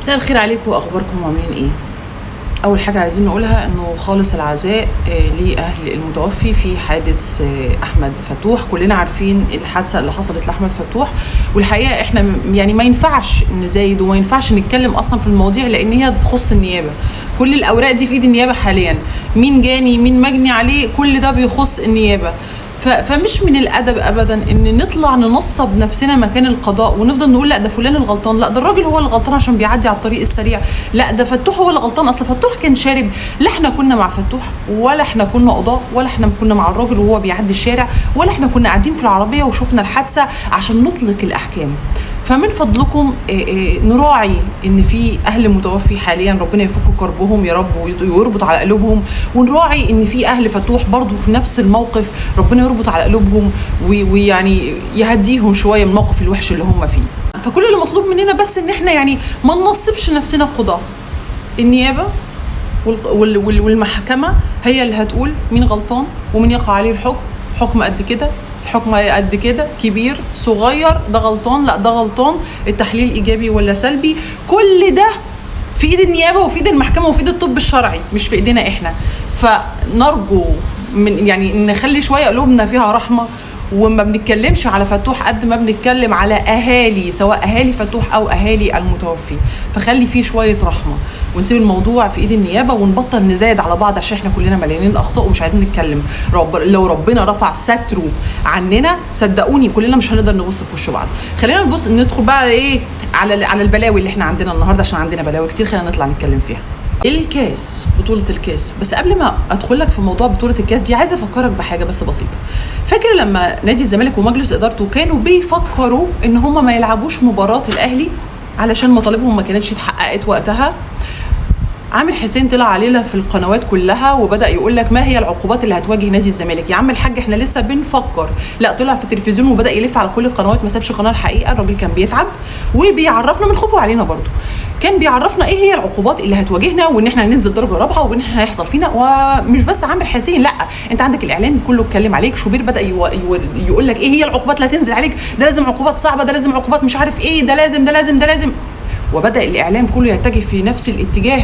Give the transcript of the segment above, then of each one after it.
مساء الخير عليكم، واخباركم عاملين ايه؟ اول حاجه عايزين نقولها انه خالص العزاء لاهل المتوفي في حادث احمد فتوح. كلنا عارفين الحادثه اللي حصلت لاحمد فتوح، والحقيقه احنا يعني ما ينفعش نزايد وما ينفعش نتكلم اصلا في المواضيع لان هي تخص النيابه. كل الاوراق دي في ايد النيابه حاليا، مين جاني مين مجني عليه كل ده بيخص النيابه. فمش من الادب ابدا ان نطلع ننصب نفسنا مكان القضاء ونفضل نقول لا ده فلان الغلطان، لا ده الراجل هو اللي غلطان عشان بيعدي على الطريق السريع، لا ده فتوح هو اللي غلطان، اصل فتوح كان شارب. لا احنا كنا مع فتوح ولا احنا كنا قضاء ولا احنا كنا مع الراجل وهو بيعدي الشارع ولا احنا كنا قاعدين في العربيه وشفنا الحادثه عشان نطلق الاحكام. فمن فضلكم نراعي ان في اهل متوفي حاليا ربنا يفك كربهم يا رب ويربط على قلوبهم، ونراعي ان في اهل فتوح برضو في نفس الموقف ربنا يربط على قلوبهم ويعني يهديهم شويه من الموقف الوحش اللي هم فيه. فكل اللي مطلوب مننا بس ان احنا يعني ما ننصبش نفسنا قضاة. النيابه والمحكمه هي اللي هتقول مين غلطان ومين يقع عليه الحكم. حكم قد كده، الحكم قد كده، كبير صغير، ده غلطان لا ده غلطان، التحليل ايجابي ولا سلبي، كل ده في ايد النيابه وفي ايد المحكمه وفي ايد الطب الشرعي، مش في ايدينا احنا. فنرجو من يعني نخلي شويه قلوبنا فيها رحمه، وما بنتكلمش على فتوح قد ما بنتكلم على اهالي، سواء اهالي فتوح او اهالي المتوفي. فخلي فيه شويه رحمه ونسيب الموضوع في ايد النيابه ونبطل نزايد على بعض عشان احنا كلنا مليانين اخطاء ومش عايزين نتكلم. لو ربنا رفع ستره عننا صدقوني كلنا مش هنقدر نبص في وش بعض. خلينا ندخل بقى ايه على البلاوي اللي احنا عندنا النهارده، عشان عندنا بلاوي كتير. خلينا نطلع نتكلم فيها. الكاس، بطولة الكاس. بس قبل ما ادخل لك في موضوع بطولة الكاس دي عايزه افكرك بحاجه بس بسيطه. فاكر لما نادي الزمالك ومجلس ادارته كانوا بيفكروا ان هم ما يلعبوش مباراه الاهلي علشان مطالبهم ما كانتش اتحققت وقتها؟ عامر حسين طلع علينا في القنوات كلها وبدا يقول لك ما هي العقوبات اللي هتواجه نادي الزمالك. يا عم الحاج احنا لسه بنفكر. لا، طلع في التلفزيون وبدا يلف على كل القنوات، ما سابش قناه. الحقيقه الراجل كان بيتعب وبيعرفنا من خوفه علينا، برضو كان بيعرفنا ايه هي العقوبات اللي هتواجهنا وان احنا هننزل درجه رابعه وان احنا هيحصل فينا. ومش بس عامر حسين، لا انت عندك الاعلام كله اتكلم عليك. شوبير بدا يقول لك ايه هي العقوبات اللي هتنزل عليك، ده لازم عقوبات صعبه، ده لازم عقوبات مش عارف ايه، ده لازم ده لازم ده لازم. وبدا الاعلام كله يتجه في نفس الاتجاه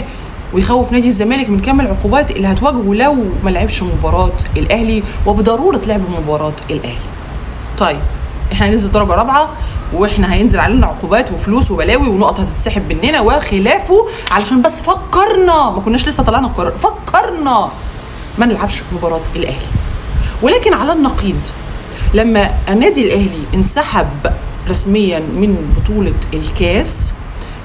ويخوف نادي الزمالك من كم العقوبات اللي هتواجهه لو ما لعبش مباراه الاهلي، وبضروره لعب مباراه الاهلي. طيب احنا هننزل درجه رابعه واحنا هينزل علينا عقوبات وفلوس وبلاوي ونقط هتتسحب مننا وخلافه، علشان بس فكرنا، ما كناش لسه طلعنا القرار، فكرنا ما نلعبش مباراه الاهلي. ولكن على النقيض لما النادي الاهلي انسحب رسميا من بطوله الكاس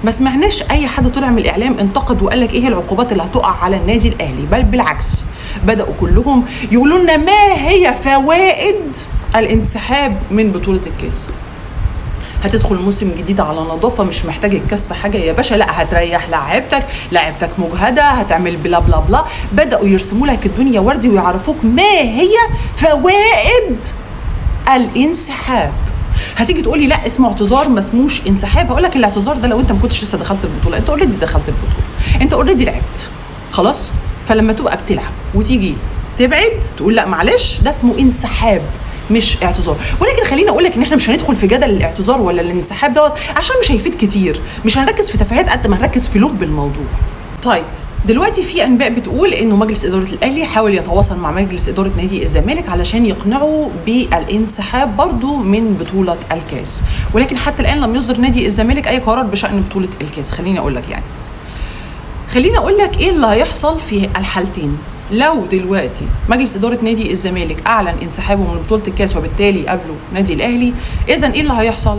ما سمعناش اي حد طلع من الاعلام انتقد وقال لك ايه العقوبات اللي هتقع على النادي الاهلي، بل بالعكس بداوا كلهم يقولوا لنا ما هي فوائد الانسحاب من بطوله الكاس. هتدخل موسم جديد على نظافه، مش محتاج الكاس في حاجه يا باشا، لا هتريح لاعبتك مجهده، هتعمل بلا بلا بلا. بداوا يرسموا لك الدنيا وردي ويعرفوك ما هي فوائد الانسحاب. هتيجي تقولي لا اسمه اعتذار ما اسموش انسحاب. هقول لك الاعتذار ده لو انت ما كنتش لسه دخلت البطوله، انت اوريدي دخلت البطوله، انت اوريدي لعبت خلاص. فلما تبقى بتلعب وتيجي تبعد تقول لا معلش، ده اسمه انسحاب مش اعتذار. ولكن خليني اقول لك ان احنا مش هندخل في جدل الاعتذار ولا الانسحاب دوت عشان مش هيفيد كتير، مش هنركز في تفاهات قد ما هنركز في لب الموضوع. طيب دلوقتي في انباء بتقول انه مجلس اداره الاهلي حاول يتواصل مع مجلس اداره نادي الزمالك علشان يقنعوا بالانسحاب برضو من بطوله الكاس، ولكن حتى الان لم يصدر نادي الزمالك اي قرار بشان بطوله الكاس. خليني اقول لك ايه اللي هيحصل في الحالتين. لو دلوقتي مجلس اداره نادي الزمالك اعلن انسحابه من بطوله الكاس وبالتالي قابله نادي الاهلي، اذا ايه اللي هيحصل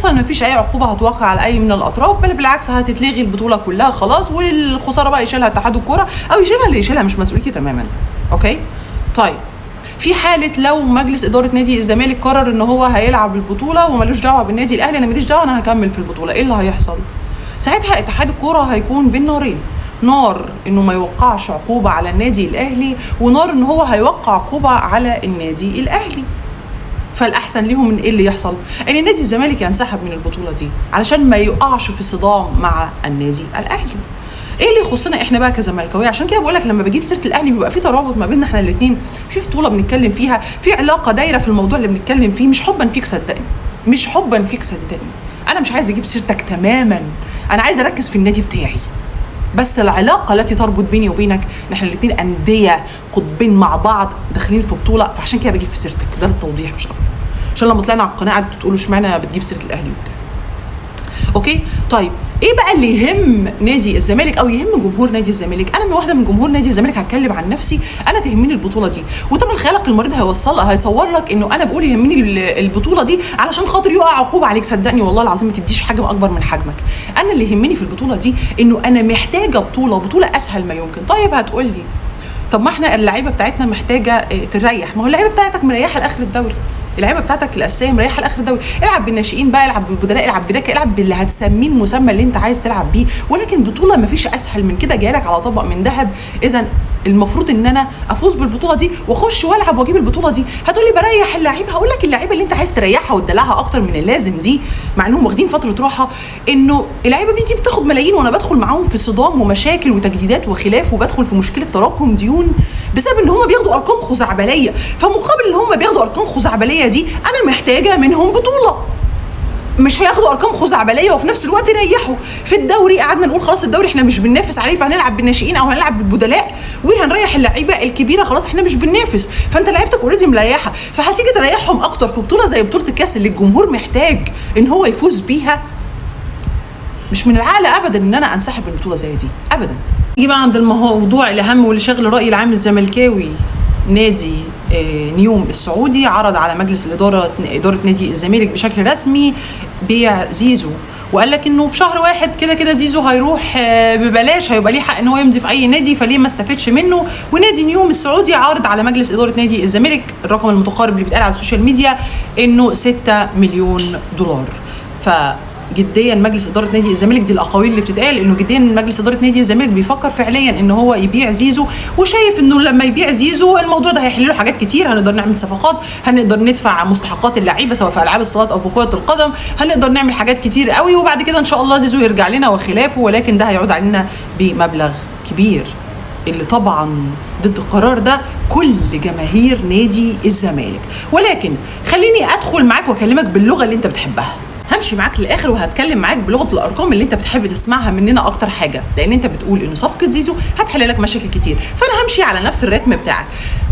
ان مفيش اي عقوبه هتوقع على اي من الاطراف، بل بالعكس هتتلغي البطوله كلها خلاص، والخساره بقى يشيلها اتحاد الكوره او يشيلها اللي يشيلها، مش مسؤوليتي تماما. اوكي طيب في حاله لو مجلس اداره نادي الزمالك قرر ان هو هيلعب البطوله ومالوش دعوه بالنادي الاهلي، انا ماليش دعوه انا هكمل في البطوله، ايه اللي هيحصل ساعتها؟ اتحاد الكوره هيكون بين نارين، نار انه ما يوقعش عقوبه على النادي الاهلي، ونار ان هو هيوقع عقوبه على النادي الاهلي. فالاحسن ليهم من ايه اللي يحصل؟ ان نادي الزمالك ينسحب من البطوله دي علشان ما يقعش في صدام مع النادي الاهلي. ايه اللي يخصنا احنا بقى كزملكاويه؟ عشان كده بقول لك لما بجيب سيره الاهلي بيبقى في ترابط ما بيننا احنا الاثنين، في بطوله بنتكلم فيها، في علاقه دايره في الموضوع اللي بنتكلم فيه، مش حبا فيك صدقني، مش حبا فيك صدقني، انا مش عايز اجيب سيرتك تماما انا عايزه اركز في النادي بتاعي. بس العلاقه التي تربط بيني وبينك ان احنا الاثنين انديه قطبين مع بعض داخلين في بطوله، فعشان كده بجيب في سيرتك، ده التوضيح مش اكتر، عشان لما طلعنا على القناه قعدتوا تقولوا اشمعنى بتجيب سيره الاهلي وبتاع. اوكي طيب ايه بقى اللي يهم نادي الزمالك او يهم جمهور نادي الزمالك؟ انا واحده من جمهور نادي الزمالك هتكلم عن نفسي، انا تهمني البطوله دي. وطبعا خيالك المريض هيصور لك انه انا بقول يهمني البطوله دي علشان خاطر يقع عقوبه عليك. صدقني والله العظيم ما تديش حجم اكبر من حجمك. انا اللي يهمني في البطوله دي انه انا محتاجه بطوله اسهل ما يمكن. طيب هتقول لي طب ما احنا اللعيبه بتاعتنا محتاجه تريح. ما هو اللعيبه بتاعتك مريحه لاخر الدوري، اللعيبه بتاعتك الاساسيه مريحه لاخر الدوري. العب بالناشئين بقى، العب بالبدلاء، العب بدكه، العب باللي هتسميه المسمى اللي انت عايز تلعب بيه، ولكن بطوله ما فيش اسهل من كده جايلك على طبق من ذهب. اذا المفروض ان انا افوز بالبطوله دي واخش والعب واجيب البطوله دي. هتقول لي بريح اللعيبه، هقول لك اللعيبه اللي انت عايز تريحها وتدلعها اكتر من اللازم دي، مع انهم واخدين فتره راحه، انه اللعيبه دي بتاخد ملايين وانا بدخل معاهم في صدام ومشاكل وتجديدات وخلاف، وبدخل في مشكله تراكم ديون بسبب ان هم بياخدوا ارقام خزعبليه. فمقابل ان هم بياخدوا ارقام خزعبليه دي انا محتاجه منهم بطوله. مش هياخدوا ارقام خزعبليه وفي نفس الوقت يريحوا في الدوري. قعدنا نقول خلاص الدوري احنا مش بننافس عليه فهنلعب بالناشئين او هنلعب بالبدلاء وهنريح اللعيبه الكبيره، خلاص احنا مش بننافس، فانت لعيبتك اوريدي مريحه، فهتيجي تريحهم اكتر في بطوله زي بطوله الكاس اللي الجمهور محتاج ان هو يفوز بيها. مش من العقل ابدا ان انا انسحب من بطوله زي دي ابدا. نيجي بقى عند الموضوع الاهم واللي شاغل الراي العام الزملكاوي. نادي نيوم السعودي عرض على مجلس اداره نادي الزمالك بشكل رسمي بيع زيزو، وقال لك انه في شهر واحد كده زيزو هيروح ببلاش، هيبقى ليه حق ان هو يمضي في اي نادي، فليه ما استفدش منه. ونادي نيوم السعودي عارض على مجلس اداره نادي الزمالك الرقم المتقارب اللي بيتقال على السوشيال ميديا انه 6 مليون دولار. جديا مجلس اداره نادي الزمالك، دي الاقاويل اللي بتتقال، انه جديا مجلس اداره نادي الزمالك بيفكر فعليا ان هو يبيع زيزو، وشايف انه لما يبيع زيزو الموضوع ده هيحل له حاجات كتير. هنقدر نعمل صفقات، هنقدر ندفع مستحقات اللعيبه سواء في العاب الصالات او في كره القدم، هنقدر نعمل حاجات كتير قوي، وبعد كده ان شاء الله زيزو يرجع لنا وخلافه، ولكن ده هيعود علينا بمبلغ كبير، اللي طبعا ضد القرار ده كل جماهير نادي الزمالك. ولكن خليني ادخل معاك واكلمك باللغه اللي انت بتحبها. همشي معاك للاخر وهتكلم معاك بلغه الارقام اللي انت بتحب تسمعها مننا اكتر حاجه، لان انت بتقول انه صفقه زيزو هتحل لك مشاكل كتير، فانا همشي على نفس الريتم بتاعك.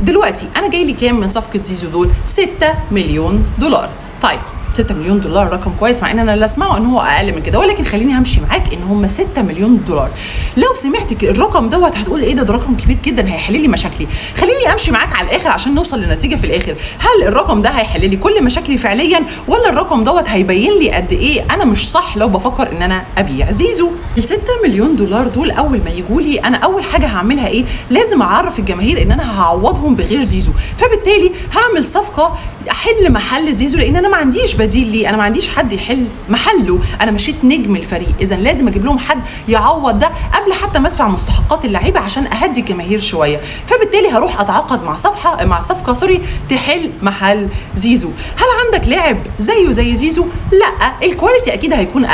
دلوقتي انا جاي لي كام من صفقه زيزو دول؟ 6 مليون دولار. طيب 6 مليون دولار رقم كويس، مع ان انا اللي اسمعه ان هو اقل من كده، ولكن خليني همشي معاك ان هم 6 مليون دولار. لو سمعت الرقم دوت هتقول ايه ده رقم كبير جدا هيحل لي مشاكلي. خليني امشي معاك على الاخر عشان نوصل لنتيجه في الاخر. هل الرقم ده هيحل لي كل مشاكلي فعليا، ولا الرقم دوت هيبين لي قد ايه انا مش صح لو بفكر ان انا ابيع زيزو؟ ال 6 مليون دولار دول اول ما يجوا لي انا اول حاجه هعملها ايه؟ لازم اعرف الجماهير ان انا هعوضهم بغير زيزو، فبالتالي هعمل صفقه احل محل زيزو، لان انا ما عنديش بديل ليه، انا ما عنديش حد يحل محله، انا مشيت نجم الفريق، اذا لازم اجيب لهم حد يعوض ده قبل حتى ما ادفع مستحقات اللعيبه عشان اهدي الجماهير شويه. فبالتالي هروح اتعاقد مع صفقه تحل محل زيزو. هل عندك لاعب زيه زي زيزو؟ لا، الكواليتي اكيد هيكون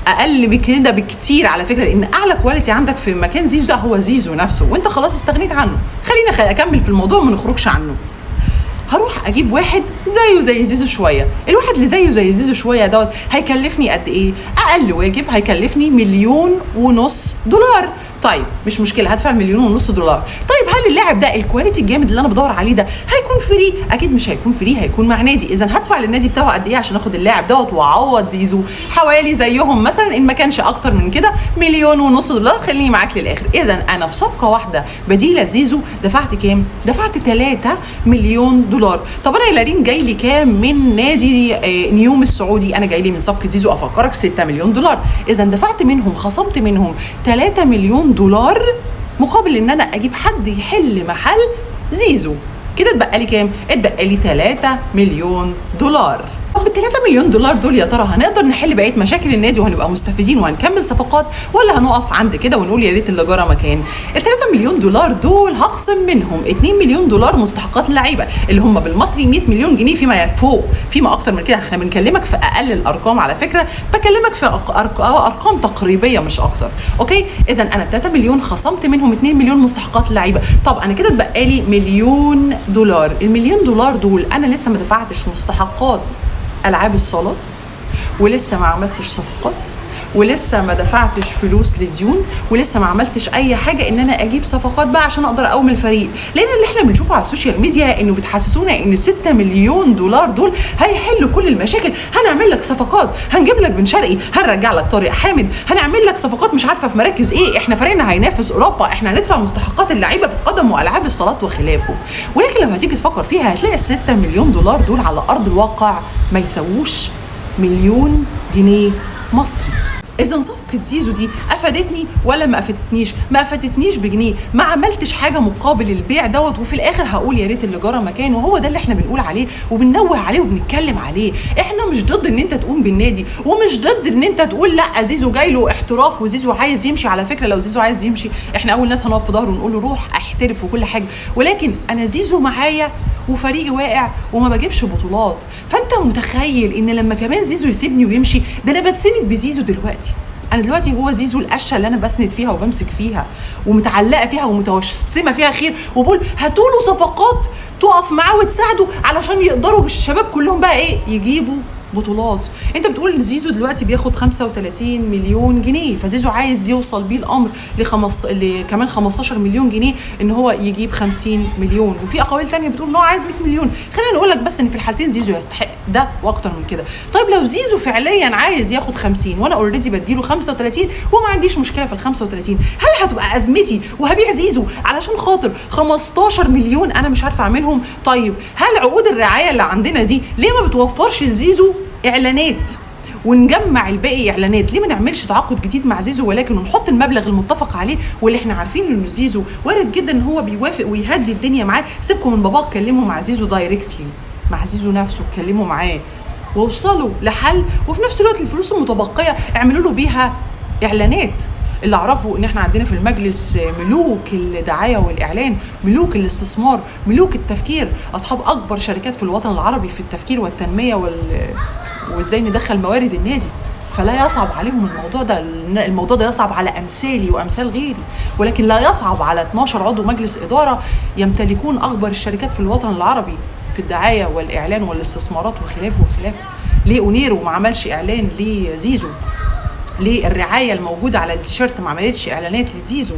اقل بكده بكتير على فكره، لان اعلى كواليتي عندك في مكان زيزو ده هو زيزو نفسه، وانت خلاص استغنيت عنه. خلينا اكمل في الموضوع وما نخرجش عنه. هروح اجيب واحد زيه زي زيزو شويه، الواحد اللي زيه زي زيزو شويه دوت هيكلفني قد ايه؟ اقل واجب هيكلفني 1.5 مليون دولار. طيب مش مشكله، هدفع 1.5 مليون دولار. طيب هل اللاعب ده الكواليتي الجامد اللي انا بدور عليه ده هيكون فري؟ اكيد مش هيكون فري، هيكون مع نادي. اذا هدفع للنادي بتاعه قد ايه عشان اخد اللاعب دوت واعوض زيزو؟ حوالي زيهم مثلا ان ما كانش اكتر من كده 1.5 مليون دولار. خليني معاك للاخر. اذا انا في صفقه واحده بديله زيزو دفعت كام؟ دفعت 3 مليون دولار. طب انا يا لارين جاي لي كام من نادي نيوم السعودي؟ انا جاي لي من صفقه زيزو افكرك 6 مليون دولار. اذا دفعت منهم، خصمت منهم 3 مليون دولار مقابل ان انا اجيب حد يحل محل زيزو. كده اتبقى لي كام؟ اتبقى لي 3 مليون دولار. طب ال 3 مليون دولار دول يا ترى هنقدر نحل بقيه مشاكل النادي وهنبقى مستفيدين وهنكمل صفقات، ولا هنقف عند كده ونقول يا ريت اللي جرى مكان؟ ال 3 مليون دولار دول هخصم منهم 2 مليون دولار مستحقات اللعيبه اللي هم بالمصري 100 مليون جنيه فيما فوق، فيما اكتر من كده. احنا بنكلمك في اقل الارقام على فكره، بكلمك في ارقام تقريبيه مش اكتر. اوكي، اذا انا 3 مليون خصمت منهم 2 مليون مستحقات اللعيبه. طب انا كده اتبقى لي 1 مليون دولار. المليون دولار دول انا لسه ما دفعتش مستحقات العاب الصالات، ولسه ما عملتش صفقات، ولسه ما دفعتش فلوس لديون، ولسه ما عملتش اي حاجه ان انا اجيب صفقات بقى عشان اقدر اقوم الفريق. لان اللي احنا بنشوفه على السوشيال ميديا انه بتحسسونا ان 6 مليون دولار دول هيحلوا كل المشاكل. هنعمل لك صفقات، هنجيب لك بن شرقي، هنرجع لك طارق حامد، هنعمل لك صفقات مش عارفه في مراكز ايه، احنا فريقنا هينافس اوروبا، احنا هندفع مستحقات اللعيبه في القدم والعاب الصالات وخلافه. ولكن لما تيجي تفكر فيها هتلاقي 6 مليون دولار دول على ارض الواقع ما يسووش مليون جنيه مصري. إذا صفقة زيزو دي أفادتني ولا ما أفادتنيش؟ ما أفادتنيش بجنيه، ما عملتش حاجة مقابل البيع دوت، وفي الآخر هقول يا ريت اللي جرى مكانه. وهو ده اللي احنا بنقول عليه وبننوه عليه وبنتكلم عليه. احنا مش ضد إن أنت تقوم بالنادي، ومش ضد إن أنت تقول لا زيزو جاي له احتراف وزيزو عايز يمشي. على فكرة لو زيزو عايز يمشي احنا أول ناس هنقف في ظهره ونقول له روح احترف وكل حاجة، ولكن أنا زيزو معايا وفريقي واقع وما بجيبش بطولات. فانت متخيل ان لما كمان زيزو يسيبني ويمشي، ده انا بتسند بزيزو دلوقتي. انا دلوقتي هو زيزو القشه اللي انا بسند فيها وبمسك فيها ومتعلقه فيها ومتوسمه فيها خير، وبقول هاتوا له صفقات تقف معاه وتساعده علشان يقدروا الشباب كلهم بقى ايه يجيبوا بطولات. انت بتقول زيزو دلوقتي بياخد 35 مليون جنيه، فزيزو عايز يوصل بيه الامر كمان 15 مليون جنيه ان هو يجيب 50 مليون، وفي اقاويل تانية بتقول ان هو عايز 100 مليون. خلينا نقول لك بس ان في الحالتين زيزو يستحق ده واكتر من كده. طيب لو زيزو فعليا عايز ياخد 50 وانا اوريدي بديله 35 وما عنديش مشكله في ال 35، هل هتبقى ازمتي وهبيع زيزو علشان خاطر 15 مليون انا مش عارفه اعملهم؟ طيب هل عقود الرعايه اللي عندنا دي ليه ما بتوفرش لزيزو اعلانات ونجمع الباقي اعلانات؟ ليه ما نعملش تعاقد جديد مع زيزو ولكن ونحط المبلغ المتفق عليه واللي احنا عارفين انه زيزو وارد جدا ان هو بيوافق ويهدي الدنيا معاه. سيبكم من باباك، كلموا مع زيزو دايركتلي، مع زيزو نفسه اتكلموا معاه ووصلوا لحل، وفي نفس الوقت الفلوس المتبقيه اعملوا له بيها اعلانات. اللي اعرفه ان احنا عندنا في المجلس ملوك الدعايه والاعلان، ملوك الاستثمار، ملوك التفكير، اصحاب اكبر شركات في الوطن العربي في التفكير والتنميه وازاي ندخل موارد النادي. فلا يصعب عليهم الموضوع ده، الموضوع ده يصعب على امثالي وامثال غيري، ولكن لا يصعب على 12 عضو مجلس اداره يمتلكون اكبر الشركات في الوطن العربي في الدعايه والاعلان والاستثمارات وخلافه وخلافه. ليه اونيرو ما عملش اعلان لزيزو؟ ليه الرعايه الموجوده على التيشيرت ما عملتش اعلانات لزيزو؟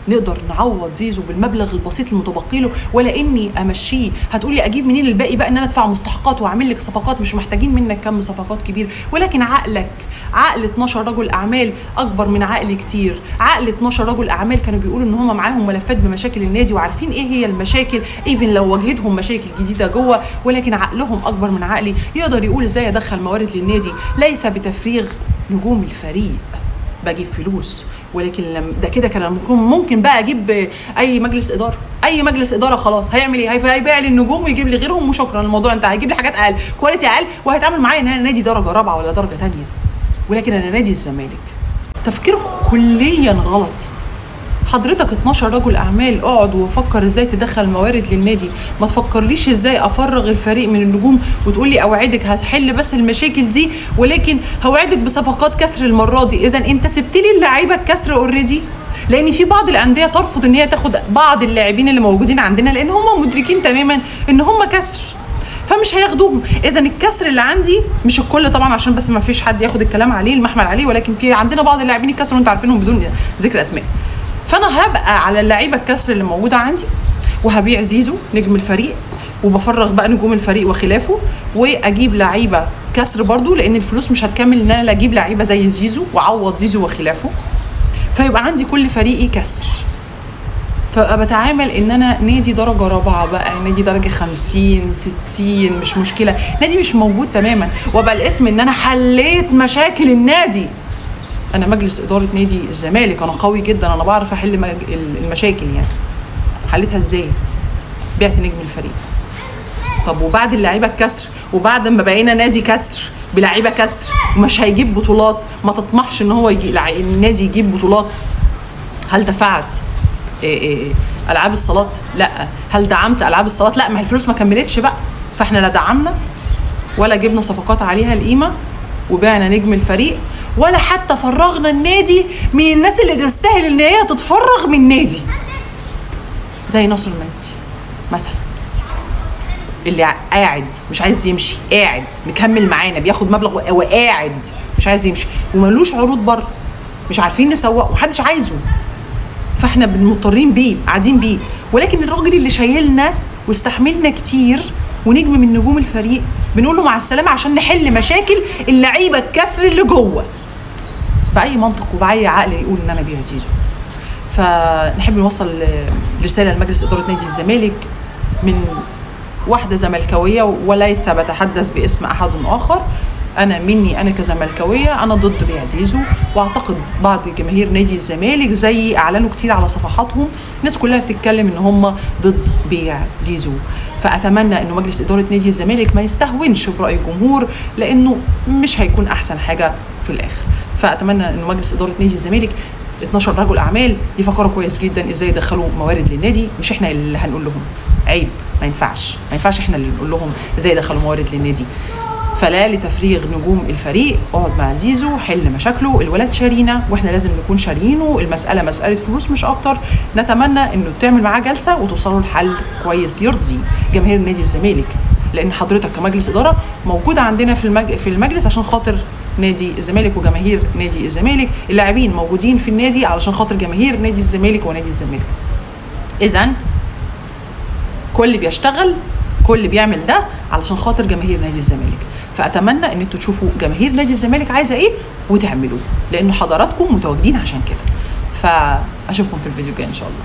نقدر نعوض زيزو بالمبلغ البسيط المتبقي له، ولا اني امشيه. هتقولي اجيب منين الباقي بقى؟ ان انا ادفع مستحقات واعمل لك صفقات؟ مش محتاجين منك كم صفقات كبير، ولكن عقلك عقل 12 رجل اعمال اكبر من عقلي كتير. عقل 12 رجل اعمال كانوا بيقولوا ان هم معاهم ملفات بمشاكل النادي وعارفين ايه هي المشاكل، ايفن لو واجهتهم مشاكل جديده جوه، ولكن عقلهم اكبر من عقلي، يقدر يقول ازاي ادخل موارد للنادي ليس بتفريغ نجوم الفريق بجيب فلوس. ولكن ده كده كان ممكن بقى اجيب اي مجلس اداره، اي مجلس اداره خلاص هيعمل ايه؟ هيبيع لي النجوم ويجيب لي غيرهم وشكرا. الموضوع انت هيجيب لي حاجات اقل، كواليتي اقل، وهيتعامل معايا ان انا نادي درجه رابعه ولا درجه ثانيه، ولكن انا نادي الزمالك. تفكيركم كليا غلط. حضرتك 12 رجل اعمال اقعد وفكر ازاي تدخل موارد للنادي، ما تفكرليش ازاي افرغ الفريق من النجوم وتقول لي اوعدك هحل بس المشاكل دي ولكن هوعدك بصفقات كسر المره دي. اذا انت سبت لي اللعيبه الكسر اوريدي، لان في بعض الانديه ترفض ان هي تاخد بعض اللاعبين اللي موجودين عندنا لان هم مدركين تماما ان هم كسر فمش هياخدوهم. اذا الكسر اللي عندي مش الكل طبعا عشان بس ما فيش حد ياخد الكلام عليه المحمل عليه، ولكن في عندنا بعض اللاعبين الكسر وانتوا عارفينهم بدون ذكر اسماء. فانا هبقى على اللعيبه الكسر اللي موجوده عندي وهبيع زيزو نجم الفريق وبفرغ بقى نجوم الفريق وخلافه واجيب لعيبه كسر برضو، لان الفلوس مش هتكمل ان انا اجيب لعيبه زي زيزو واعوض زيزو وخلافه، فيبقى عندي كل فريقي كسر. فابقى بتعامل ان انا نادي درجه رابعه بقى، نادي درجه 50 60 مش مشكله، نادي مش موجود تماما، وابقى الاسم ان انا حليت مشاكل النادي. انا مجلس اداره نادي الزمالك، انا قوي جدا، انا بعرف احل المشاكل. يعني حليتها ازاي؟ بعت نجم الفريق. طب وبعد اللعيبه الكسر وبعد ما بقينا نادي كسر بلعيبه كسر ومش هيجيب بطولات، ما تطمحش ان هو يجي النادي يجيب بطولات. هل دفعت العاب الصالات؟ لا. هل دعمت العاب الصالات؟ لا. ما الفلوس ما كملتش بقى، فاحنا لا دعمنا ولا جبنا صفقات عليها القيمه وبعنا نجم الفريق ولا حتى فرغنا النادي من الناس اللي تستاهل ان هي تتفرغ من نادي زي ناصر المنسي مثلا، اللي قاعد مش عايز يمشي، قاعد مكمل معانا بياخد مبلغ وقاعد مش مش عايز يمشي، وملوش عروض بره، مش عارفين نسوق ومحدش عايزه، فاحنا مضطرين بيه، قاعدين بيه. ولكن الراجل اللي شايلنا واستحملنا كتير ونجم من نجوم الفريق بنقول له مع السلامه عشان نحل مشاكل اللعيبه الكسر اللي جوه. باي منطق وباي عقل يقول ان انا بيع زيزو؟ فنحب نوصل رساله لمجلس اداره نادي الزمالك من واحده زملكاويه وليس بتحدث باسم احد اخر. انا كزملكاويه انا ضد بيع زيزو، واعتقد بعض جماهير نادي الزمالك زي اعلنوا كتير على صفحاتهم، الناس كلها بتتكلم ان هم ضد بيع زيزو. فاتمنى انه مجلس اداره نادي الزمالك ما يستهونش براي الجمهور، لانه مش هيكون احسن حاجه في الاخر. فاتمنى انه مجلس اداره نادي الزمالك 12 رجل اعمال يفكروا كويس جدا ازاي يدخلوا موارد للنادي، مش احنا اللي هنقول لهم، عيب، ما ينفعش احنا اللي نقول لهم ازاي يدخلوا موارد للنادي. فلا لتفريغ نجوم الفريق، اقعد مع زيزو، حل مشاكله، الولاد شارينا واحنا لازم نكون شارينه، المساله مساله فلوس مش اكتر. نتمنى انه تعمل معاه جلسه وتوصلوا لحل كويس يرضي جماهير نادي الزمالك، لان حضرتك كمجلس اداره موجوده عندنا في المجلس عشان خاطر نادي الزمالك وجماهير نادي الزمالك، اللاعبين موجودين في النادي علشان خاطر جماهير نادي الزمالك ونادي الزمالك. اذا كل بيشتغل، كل بيعمل ده علشان خاطر جماهير نادي الزمالك. فاتمنى ان انتوا تشوفوا جماهير نادي الزمالك عايزه ايه وتعملوه، لانه حضراتكم متواجدين عشان كده. فاشوفكم في الفيديو الجاي ان شاء الله.